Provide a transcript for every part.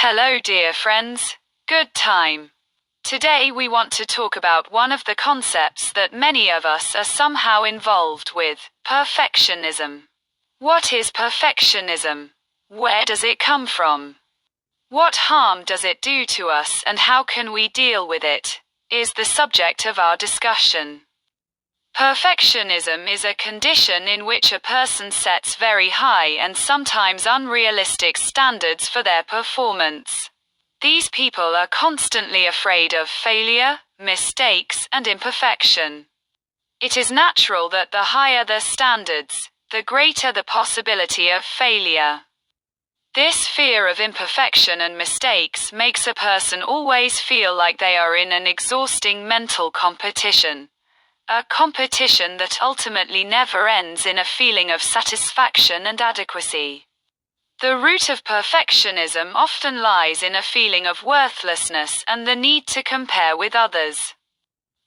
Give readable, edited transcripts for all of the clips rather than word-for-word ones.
Hello, dear friends. Good time. Today we want to talk about one of the concepts that many of us are somehow involved with, perfectionism. What is perfectionism? Where does it come from? What harm does it do to us and how can we deal with it? Is the subject of our discussion. Perfectionism is a condition in which a person sets very high and sometimes unrealistic standards for their performance. These people are constantly afraid of failure, mistakes, and imperfection. It is natural that the higher the standards, the greater the possibility of failure. This fear of imperfection and mistakes makes a person always feel like they are in an exhausting mental competition. A competition that ultimately never ends in a feeling of satisfaction and adequacy. The root of perfectionism often lies in a feeling of worthlessness and the need to compare with others.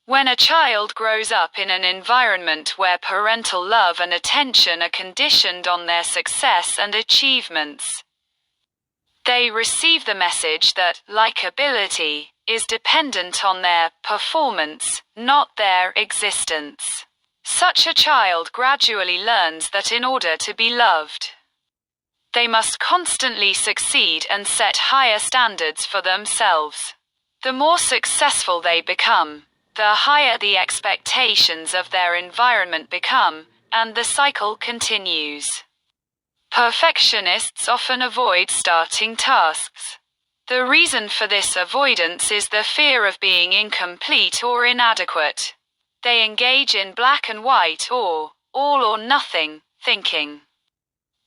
When a child grows up in an environment where parental love and attention are conditioned on their success and achievements, they receive the message that likability is dependent on their performance, not their existence. Such a child gradually learns that in order to be loved, they must constantly succeed and set higher standards for themselves. The more successful they become, the higher the expectations of their environment become, and the cycle continues. Perfectionists often avoid starting tasks. The reason for this avoidance is the fear of being incomplete or inadequate. They engage in black and white or all or nothing thinking.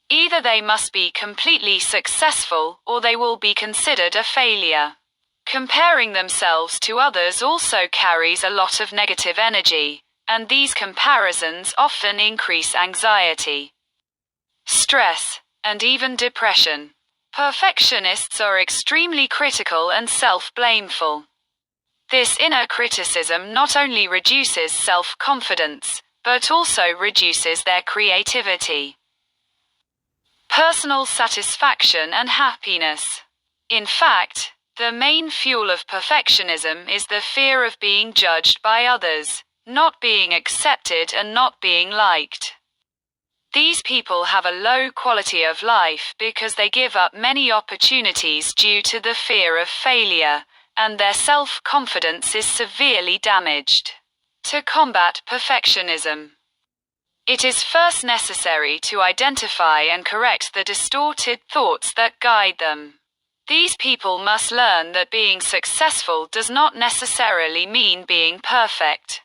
Either they must be completely successful or they will be considered a failure. Comparing themselves to others also carries a lot of negative energy, and these comparisons often increase anxiety, stress, and even depression. Perfectionists are extremely critical and self-blameful. This inner criticism not only reduces self-confidence, but also reduces their creativity, personal satisfaction and happiness. In fact, the main fuel of perfectionism is the fear of being judged by others, not being accepted and not being liked. These people have a low quality of life because they give up many opportunities due to the fear of failure, and their self-confidence is severely damaged. To combat perfectionism, it is first necessary to identify and correct the distorted thoughts that guide them. These people must learn that being successful does not necessarily mean being perfect.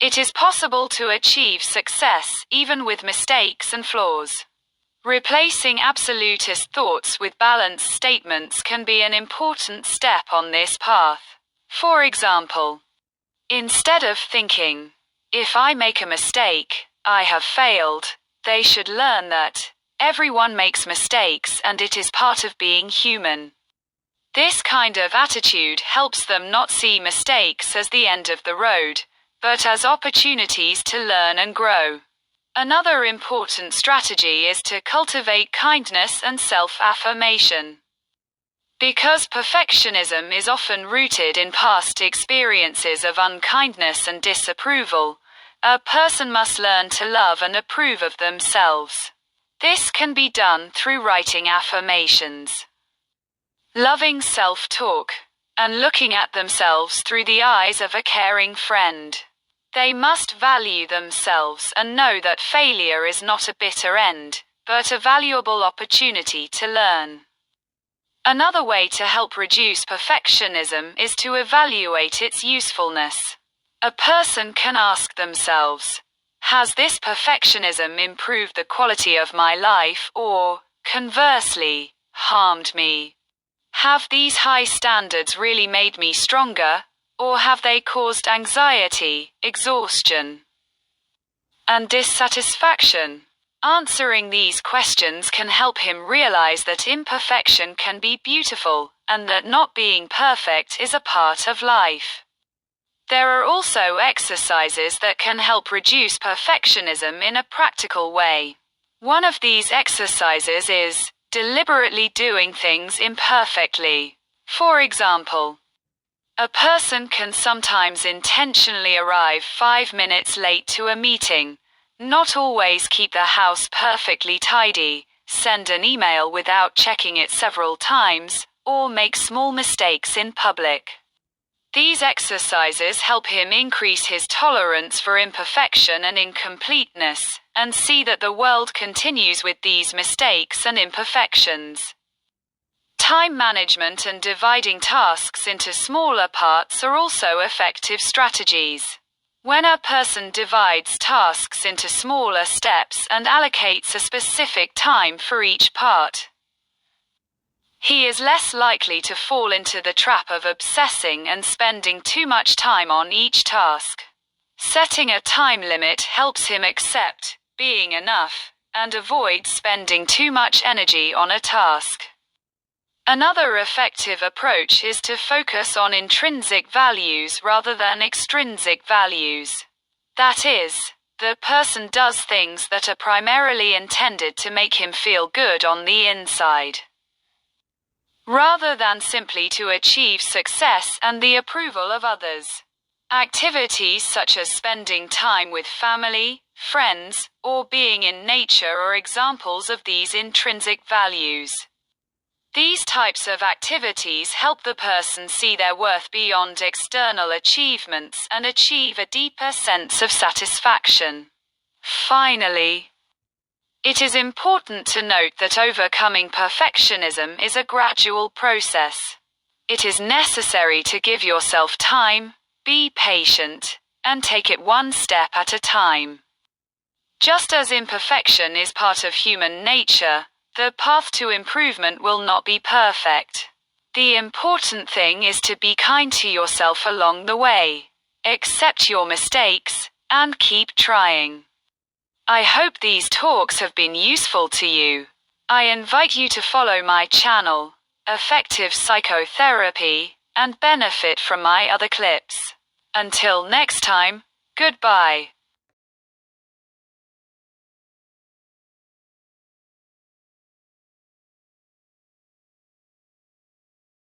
It is possible to achieve success even with mistakes and flaws. Replacing absolutist thoughts with balanced statements can be an important step on this path. For example, instead of thinking, "If I make a mistake, I have failed," they should learn that everyone makes mistakes and it is part of being human. This kind of attitude helps them not see mistakes as the end of the road, but as opportunities to learn and grow. Another important strategy is to cultivate kindness and self-affirmation. Because perfectionism is often rooted in past experiences of unkindness and disapproval, a person must learn to love and approve of themselves. This can be done through writing affirmations, loving self-talk, and looking at themselves through the eyes of a caring friend. They must value themselves and know that failure is not a bitter end, but a valuable opportunity to learn. Another way to help reduce perfectionism is to evaluate its usefulness. A person can ask themselves, "Has this perfectionism improved the quality of my life or, conversely, harmed me? Have these high standards really made me stronger, or have they caused anxiety, exhaustion, and dissatisfaction?" Answering these questions can help him realize that imperfection can be beautiful, and that not being perfect is a part of life. There are also exercises that can help reduce perfectionism in a practical way. One of these exercises is deliberately doing things imperfectly. For example, a person can sometimes intentionally arrive 5 minutes late to a meeting, not always keep the house perfectly tidy, send an email without checking it several times, or make small mistakes in public. These exercises help him increase his tolerance for imperfection and incompleteness, and see that the world continues with these mistakes and imperfections. Time management and dividing tasks into smaller parts are also effective strategies. When a person divides tasks into smaller steps and allocates a specific time for each part, he is less likely to fall into the trap of obsessing and spending too much time on each task. Setting a time limit helps him accept being enough and avoid spending too much energy on a task. Another effective approach is to focus on intrinsic values rather than extrinsic values. That is, the person does things that are primarily intended to make him feel good on the inside, rather than simply to achieve success and the approval of others. Activities such as spending time with family, friends, or being in nature are examples of these intrinsic values. These types of activities help the person see their worth beyond external achievements and achieve a deeper sense of satisfaction. Finally, it is important to note that overcoming perfectionism is a gradual process. It is necessary to give yourself time, be patient, and take it one step at a time. Just as imperfection is part of human nature, the path to improvement will not be perfect. The important thing is to be kind to yourself along the way. Accept your mistakes, and keep trying. I hope these talks have been useful to you. I invite you to follow my channel, Effective Psychotherapy, and benefit from my other clips. Until next time, goodbye.